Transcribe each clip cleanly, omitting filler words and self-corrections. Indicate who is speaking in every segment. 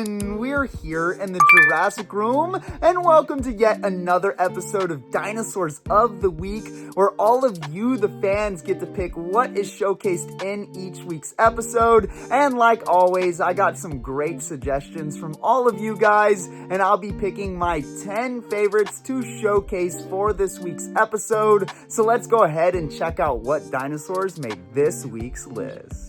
Speaker 1: everyone! We're here in the Jurassic room, and welcome to yet another episode of Dinosaurs of the Week, where all of you, the fans, get to pick what is showcased in each week's episode. And like always, I got some great suggestions from all of you guys, and I'll be picking my 10 favorites to showcase for this week's episode. So let's go ahead and check out what dinosaurs made this week's list.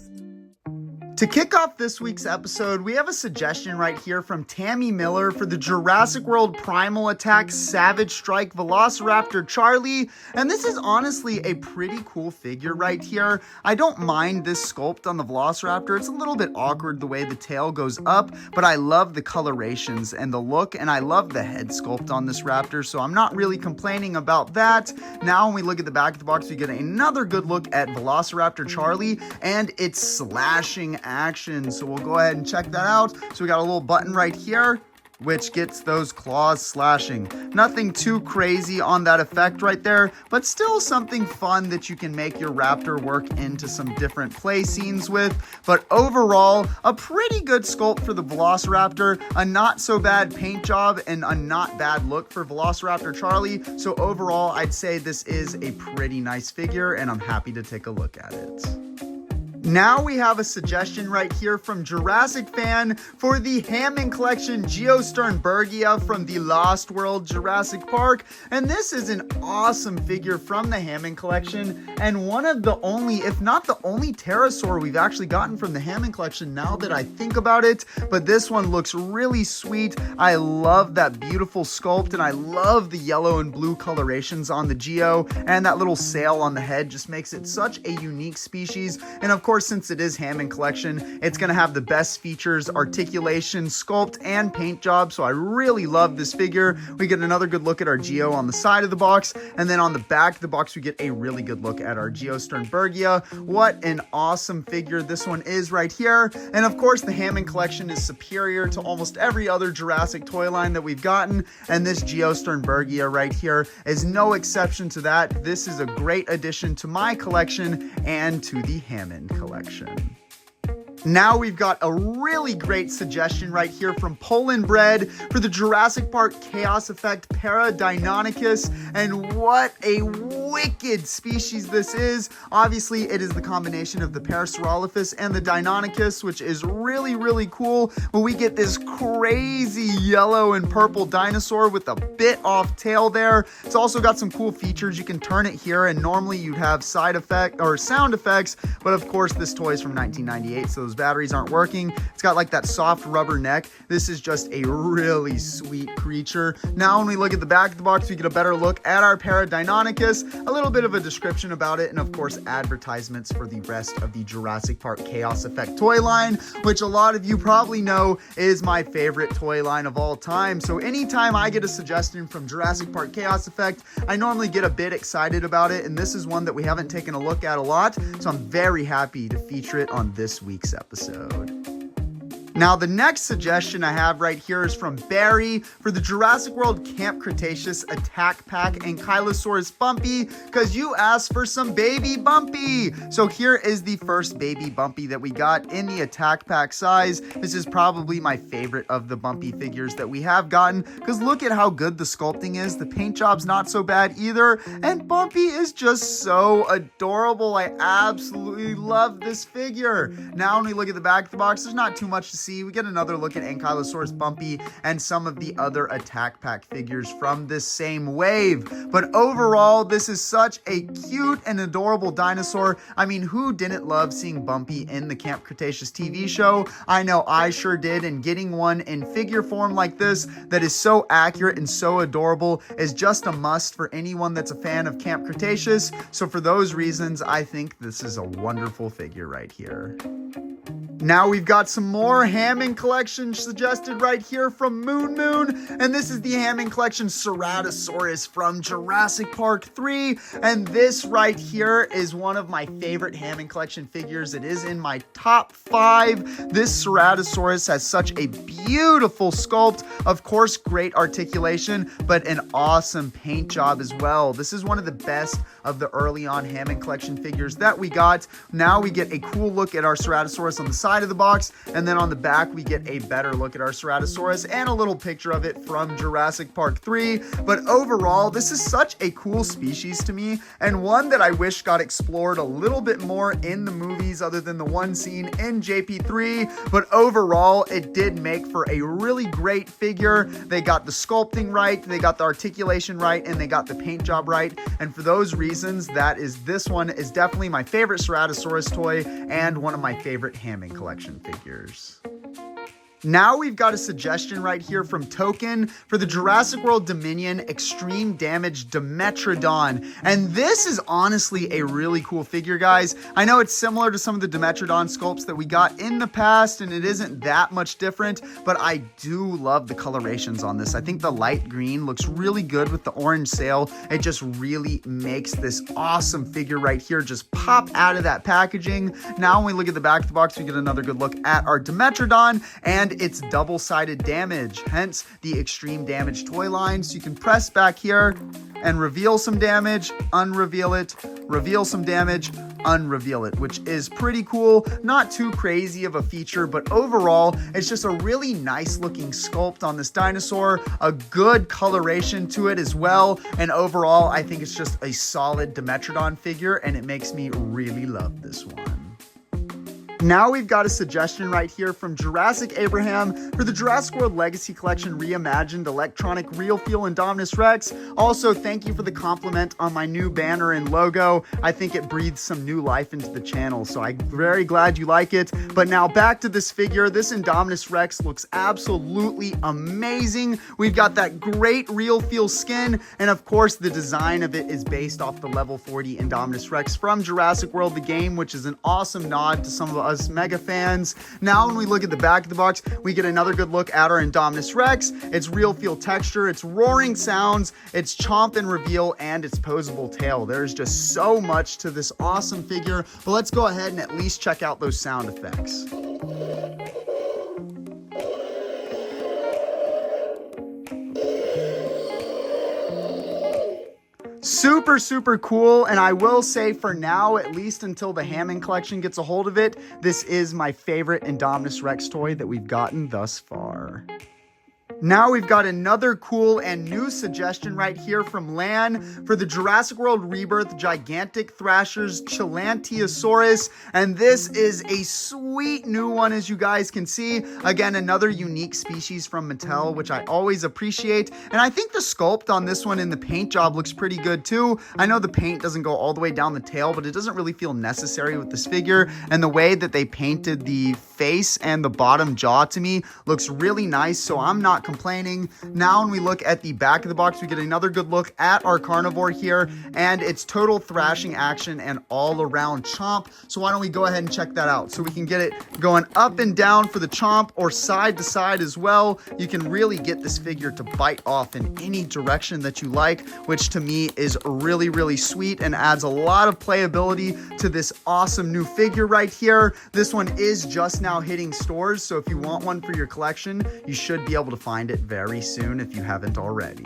Speaker 1: To kick off this week's episode, we have a suggestion right here from Tammy Miller for the Jurassic World Primal Attack Savage Strike Velociraptor Charlie, and this is honestly a pretty cool figure right here. I don't mind this sculpt on the Velociraptor. It's a little bit awkward the way the tail goes up, but I love the colorations and the look, and I love the head sculpt on this raptor, so I'm not really complaining about that. Now when we look at the back of the box, we get another good look at Velociraptor Charlie and its slashing action, so we'll go ahead and check that out. So we got a little button right here which gets those claws slashing. Nothing too crazy on that effect right there, but still something fun that you can make your raptor work into some different play scenes with. But overall, a pretty good sculpt for the Velociraptor, a not so bad paint job, and a not bad look for Velociraptor Charlie. So overall, I'd say this is a pretty nice figure, and I'm happy to take a look at it. Now we have a suggestion right here from Jurassic Fan for the Hammond Collection Geosternbergia from the Lost World Jurassic Park. And this is an awesome figure from the Hammond Collection, and one of the only, if not the only pterosaur we've actually gotten from the Hammond Collection now that I think about it. But this one looks really sweet. I love that beautiful sculpt, and I love the yellow and blue colorations on the Geo, and that little sail on the head just makes it such a unique species. And of course, since it is Hammond Collection, it's going to have the best features, articulation, sculpt, and paint job, so I really love this figure. We get another good look at our Geo on the side of the box, and then on the back of the box, we get a really good look at our Geosternbergia. What an awesome figure this one is right here. And of course, the Hammond Collection is superior to almost every other Jurassic toy line that we've gotten, and this Geosternbergia right here is no exception to that. This is a great addition to my collection and to the Hammond Collection. Now we've got a really great suggestion right here from Poland Bred for the Jurassic Park Chaos Effect Paradeinonychus, and what a wicked species this is. Obviously, it is the combination of the Parasaurolophus and the Deinonychus, which is really, really cool. But we get this crazy yellow and purple dinosaur with a bit off tail there. It's also got some cool features. You can turn it here, and normally you'd have side effect or sound effects, but of course this toy is from 1998, so those batteries aren't working. It's got like that soft rubber neck. This is just a really sweet creature. Now when we look at the back of the box, we get a better look at our Paradeinonychus, a little bit of a description about it, and of course advertisements for the rest of the Jurassic Park Chaos Effect toy line, which a lot of you probably know is my favorite toy line of all time. So anytime I get a suggestion from Jurassic Park Chaos Effect, I normally get a bit excited about it, and this is one that we haven't taken a look at a lot, so I'm very happy to feature it on this week's episode. Now, the next suggestion I have right here is from Barry for the Jurassic World Camp Cretaceous Attack Pack Ankylosaurus Bumpy, because you asked for some baby Bumpy. So here is the first baby Bumpy that we got in the Attack Pack size. This is probably my favorite of the Bumpy figures that we have gotten, because look at how good the sculpting is. The paint job's not so bad either, and Bumpy is just so adorable. I absolutely love this figure. Now, when we look at the back of the box, there's not too much to see. We get another look at Ankylosaurus Bumpy and some of the other Attack Pack figures from this same wave. But overall, this is such a cute and adorable dinosaur. I mean, who didn't love seeing Bumpy in the Camp Cretaceous TV show? I know I sure did, and getting one in figure form like this that is so accurate and so adorable is just a must for anyone that's a fan of Camp Cretaceous. So for those reasons, I think this is a wonderful figure right here. Now we've got some more Hammond Collection suggested right here from Moon Moon, and this is the Hammond Collection Ceratosaurus from Jurassic Park 3, and this right here is one of my favorite Hammond Collection figures. It is in my top 5. This Ceratosaurus has such a beautiful sculpt, of course great articulation, but an awesome paint job as well. This is one of the best of the early on Hammond Collection figures that we got. Now we get a cool look at our Ceratosaurus on the side of the box, and then on the back, we get a better look at our Ceratosaurus and a little picture of it from Jurassic Park 3. But overall, this is such a cool species to me, and one that I wish got explored a little bit more in the movies other than the one scene in JP3. But overall, it did make for a really great figure. They got the sculpting right, they got the articulation right, and they got the paint job right. And for those reasons, this one is definitely my favorite Ceratosaurus toy and one of my favorite Hammond collection figures. Now we've got a suggestion right here from Token for the Jurassic World Dominion Extreme Damage Dimetrodon. And this is honestly a really cool figure, guys. I know it's similar to some of the Dimetrodon sculpts that we got in the past, and it isn't that much different, but I do love the colorations on this. I think the light green looks really good with the orange sail. It just really makes this awesome figure right here just pop out of that packaging. Now when we look at the back of the box, we get another good look at our Dimetrodon and its double-sided damage, hence the extreme damage toy line. So you can press back here and reveal some damage, unreveal it, reveal some damage, unreveal it, which is pretty cool. Not too crazy of a feature, but overall, it's just a really nice looking sculpt on this dinosaur, a good coloration to it as well, and overall, I think it's just a solid Dimetrodon figure, and it makes me really love this one. Now we've got a suggestion right here from Jurassic Abraham for the Jurassic World Legacy Collection Reimagined Electronic Real Feel Indominus Rex. Also, thank you for the compliment on my new banner and logo. I think it breathes some new life into the channel, so I'm very glad you like it. But now back to this figure. This Indominus Rex looks absolutely amazing. We've got that great real feel skin, and of course, the design of it is based off the level 40 Indominus Rex from Jurassic World, the game, which is an awesome nod to some of us mega fans. Now when we look at the back of the box, we get another good look at our Indominus Rex, its real feel texture, its roaring sounds, its chomp and reveal, and its posable tail. There's just so much to this awesome figure, but let's go ahead and at least check out those sound effects. Super, super cool, and I will say for now, at least until the Hammond collection gets a hold of it, this is my favorite Indominus Rex toy that we've gotten thus far. Now we've got another cool and new suggestion right here from Lan for the Jurassic World Rebirth Gigantic Thrashers Chelanteosaurus, and this is a sweet new one, as you guys can see. Again, another unique species from Mattel, which I always appreciate, and I think the sculpt on this one in the paint job looks pretty good too. I know the paint doesn't go all the way down the tail, but it doesn't really feel necessary with this figure, and the way that they painted the face and the bottom jaw to me looks really nice, so I'm not complaining. Now when we look at the back of the box, we get another good look at our carnivore here and its total thrashing action and all around chomp. So why don't we go ahead and check that out? So we can get it going up and down for the chomp or side to side as well. You can really get this figure to bite off in any direction that you like, which to me is really, really sweet and adds a lot of playability to this awesome new figure right here. This one is just now hitting stores, so if you want one for your collection, you should be able to find it very soon if you haven't already.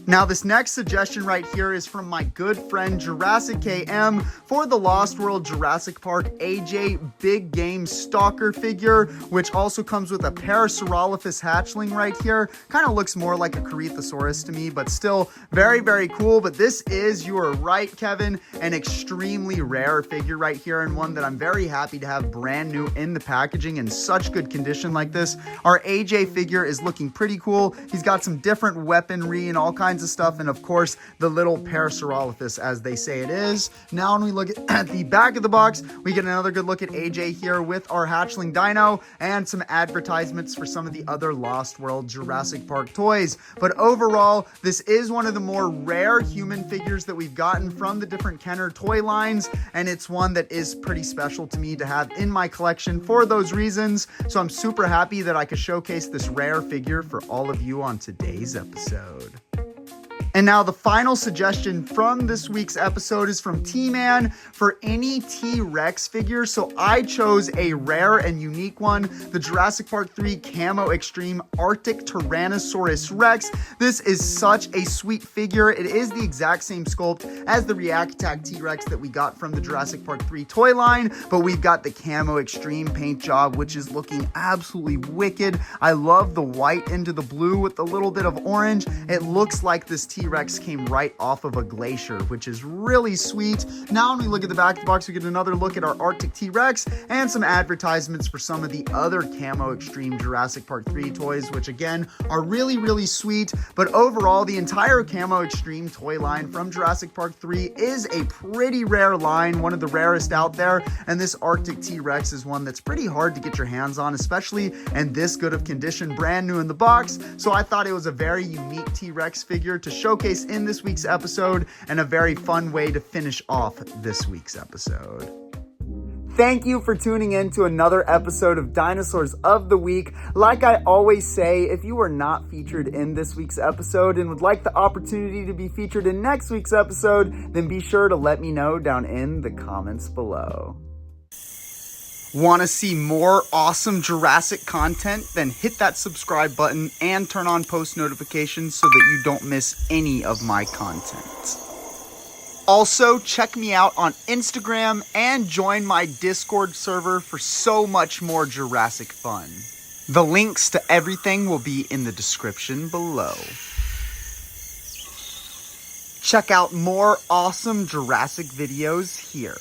Speaker 1: Now, this next suggestion right here is from my good friend Jurassic KM for the Lost World Jurassic Park AJ Big Game Stalker figure, which also comes with a Parasaurolophus hatchling right here. Kind of looks more like a Corythosaurus to me, but still very, very cool. But this is, you are right, Kevin, an extremely rare figure right here, and one that I'm very happy to have brand new in the packaging in such good condition like this. Our AJ figure is looking pretty cool. He's got some different weaponry and all kinds of stuff, and of course the little Parasaurolophus, as they say it is. Now when we look at the back of the box, we get another good look at AJ here with our hatchling dino and some advertisements for some of the other Lost World Jurassic Park toys. But overall, this is one of the more rare human figures that we've gotten from the different Kenner toy lines, and it's one that is pretty special to me to have in my collection for those reasons. So I'm super happy that I could showcase this rare figure for all of you on today's episode. And now the final suggestion from this week's episode is from T-Man for any T-Rex figure. So I chose a rare and unique one, the Jurassic Park 3 Camo Extreme Arctic Tyrannosaurus Rex. This is such a sweet figure. It is the exact same sculpt as the React Attack T-Rex that we got from the Jurassic Park 3 toy line, but we've got the Camo Extreme paint job, which is looking absolutely wicked. I love the white into the blue with a little bit of orange. It looks like this T-Rex came right off of a glacier, which is really sweet. Now when we look at the back of the box, we get another look at our Arctic T-Rex and some advertisements for some of the other Camo Extreme Jurassic Park 3 toys, which again are really, really sweet. But overall, the entire Camo Extreme toy line from Jurassic Park 3 is a pretty rare line, one of the rarest out there. And this Arctic T-Rex is one that's pretty hard to get your hands on, especially in this good of condition, brand new in the box. So I thought it was a very unique T-Rex figure to showcase in this week's episode and a very fun way to finish off this week's episode. Thank you for tuning in to another episode of Dinosaurs of the Week. Like I always say, if you are not featured in this week's episode and would like the opportunity to be featured in next week's episode, then be sure to let me know down in the comments below. Want to see more awesome Jurassic content? Then hit that subscribe button and turn on post notifications so that you don't miss any of my content. Also, check me out on Instagram and join my Discord server for so much more Jurassic fun. The links to everything will be in the description below. Check out more awesome Jurassic videos here.